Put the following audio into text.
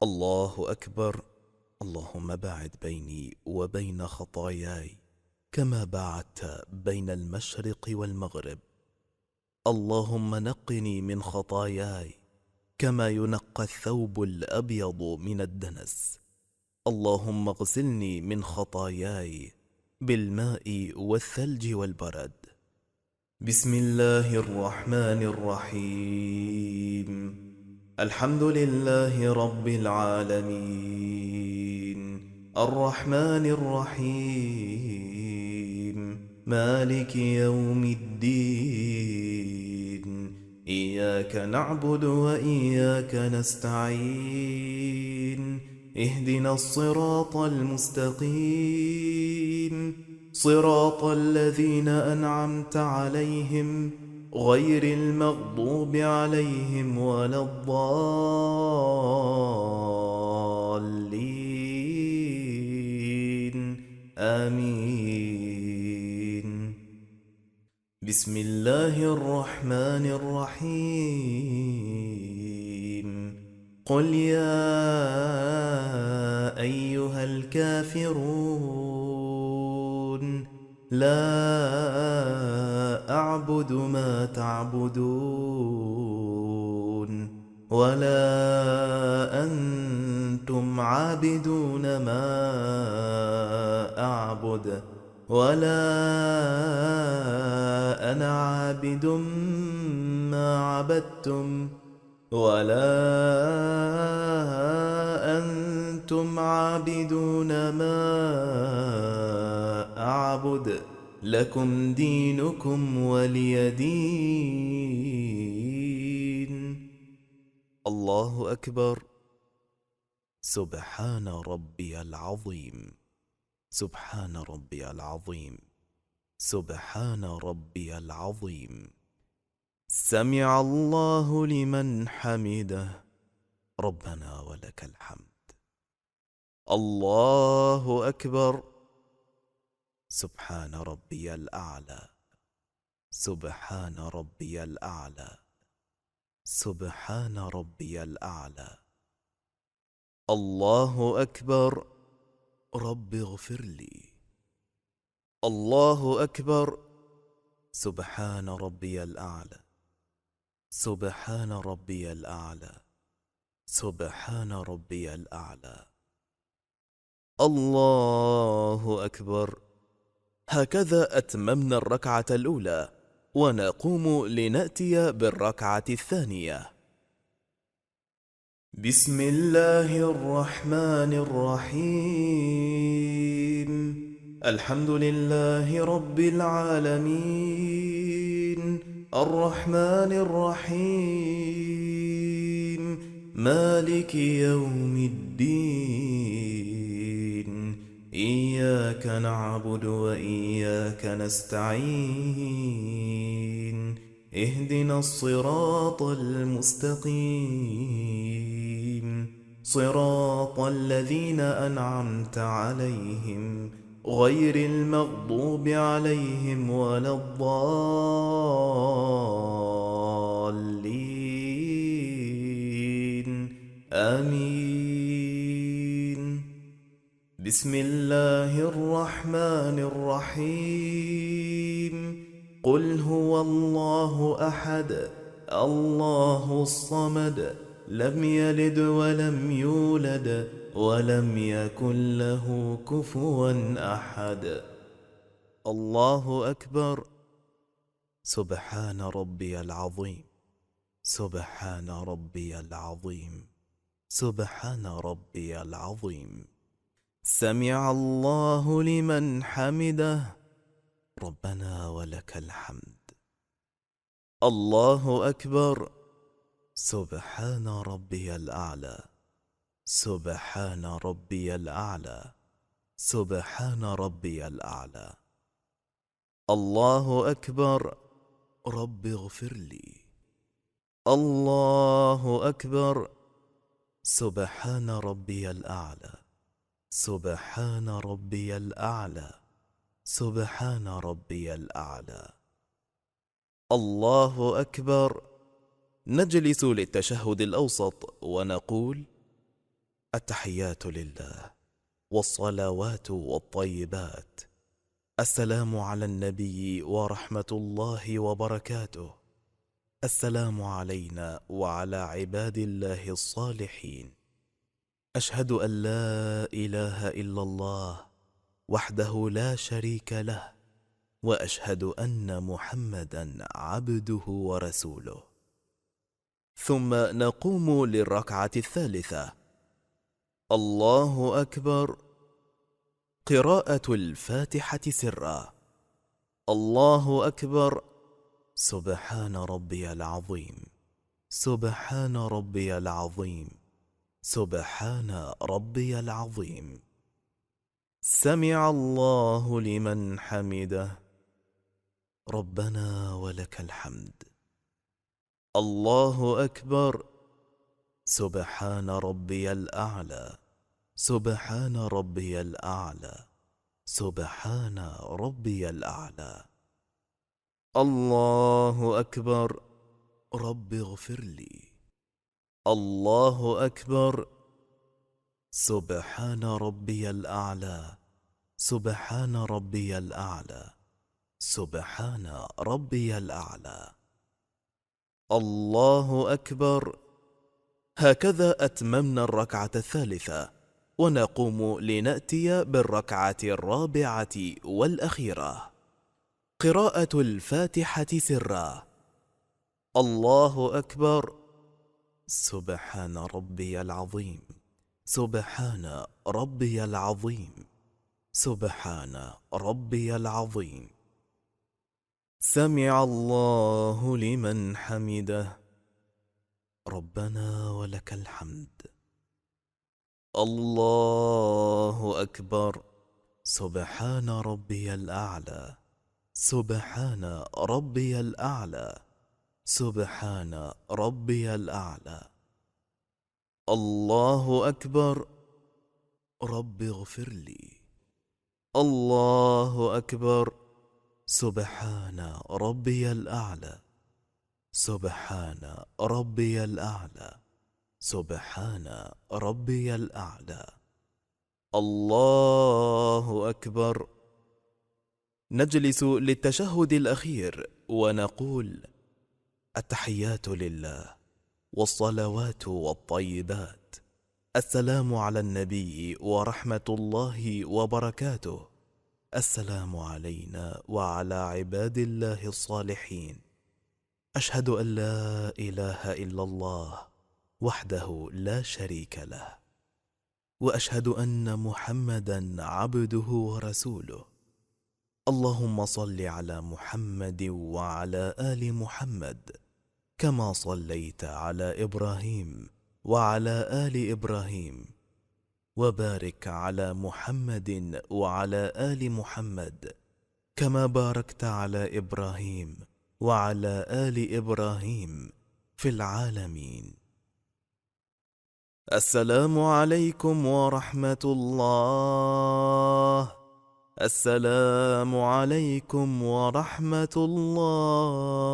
الله أكبر. اللهم باعد بيني وبين خطاياي كما باعدت بين المشرق والمغرب. اللهم نقني من خطاياي كما ينقى الثوب الأبيض من الدنس. اللهم اغسلني من خطاياي بالماء والثلج والبرد. بسم الله الرحمن الرحيم. الحمد لله رب العالمين، الرحمن الرحيم، مالك يوم الدين. إياك نعبد وإياك نستعين. اهدنا الصراط المستقيم، صراط الذين أنعمت عليهم غير المغضوب عليهم ولا الضالين. آمين. بسم الله الرحمن الرحيم. قل يا أيها الكافرون لا أعبد ما تعبدون ولا أنتم عابدون ما أعبد ولا أنا عابد ما عبدتم ولا أنتم عابدون ما أعبد. لكم دينكم ولي دين. الله أكبر. سبحان ربي العظيم، سبحان ربي العظيم، سبحان ربي العظيم. سمع الله لمن حمده. ربنا ولك الحمد. الله أكبر. سبحان ربي الأعلى، سبحان ربي الأعلى، سبحان ربي الأعلى. الله أكبر. رب اغفر لي. الله أكبر. سبحان ربي الأعلى، سبحان ربي الأعلى، سبحان ربي الأعلى. الله أكبر. هكذا أتممنا الركعة الأولى، ونقوم لنأتي بالركعة الثانية. بسم الله الرحمن الرحيم. الحمد لله رب العالمين، الرحمن الرحيم، مالك يوم الدين. إياك نعبد وإياك نستعين. اهدنا الصراط المستقيم، صراط الذين أنعمت عليهم غير المغضوب عليهم ولا الضالين. آمين. بسم الله الرحمن الرحيم. قل هو الله أحد، الله الصمد، لم يلد ولم يولد ولم يكن له كفوا أحد. الله أكبر. سبحان ربي العظيم، سبحان ربي العظيم، سبحان ربي العظيم. سمع الله لمن حمده. ربنا ولك الحمد. الله أكبر. سبحان ربي الأعلى، سبحان ربي الأعلى، سبحان ربي الأعلى. الله أكبر. رب اغفر لي. الله أكبر. سبحان ربي الأعلى، سبحان ربي الأعلى، سبحان ربي الأعلى. الله أكبر. نجلس للتشهد الأوسط ونقول: التحيات لله والصلوات والطيبات. السلام على النبي ورحمة الله وبركاته. السلام علينا وعلى عباد الله الصالحين. أشهد أن لا إله إلا الله وحده لا شريك له، وأشهد أن محمدا عبده ورسوله. ثم نقوم للركعة الثالثة. الله أكبر. قراءة الفاتحة سرا. الله أكبر. سبحان ربي العظيم، سبحان ربي العظيم، سبحان ربي العظيم. سمع الله لمن حمده. ربنا ولك الحمد. الله أكبر. سبحان ربي الأعلى، سبحان ربي الأعلى، سبحان ربي الأعلى. الله أكبر. رب اغفر لي. الله أكبر. سبحان ربي الأعلى، سبحان ربي الأعلى، سبحان ربي الأعلى. الله أكبر. هكذا أتممنا الركعة الثالثة، ونقوم لنأتي بالركعة الرابعة والأخيرة. قراءة الفاتحة سرا. الله أكبر. سبحان ربي العظيم، سبحان ربي العظيم، سبحان ربي العظيم. سمع الله لمن حمده. ربنا ولك الحمد. الله أكبر. سبحان ربي الأعلى، سبحان ربي الأعلى، سبحان ربي الأعلى. الله أكبر. رب اغفر لي. الله أكبر. سبحان ربي الأعلى، سبحان ربي الأعلى، سبحان ربي الأعلى. الله أكبر. نجلس للتشهد الأخير ونقول: التحيات لله والصلوات والطيبات. السلام على النبي ورحمة الله وبركاته. السلام علينا وعلى عباد الله الصالحين. أشهد أن لا إله إلا الله وحده لا شريك له، وأشهد أن محمدا عبده ورسوله. اللهم صل على محمد وعلى آل محمد كما صليت على إبراهيم وعلى آل إبراهيم، وبارك على محمد وعلى آل محمد كما باركت على إبراهيم وعلى آل إبراهيم في العالمين. السلام عليكم ورحمة الله. السلام عليكم ورحمة الله.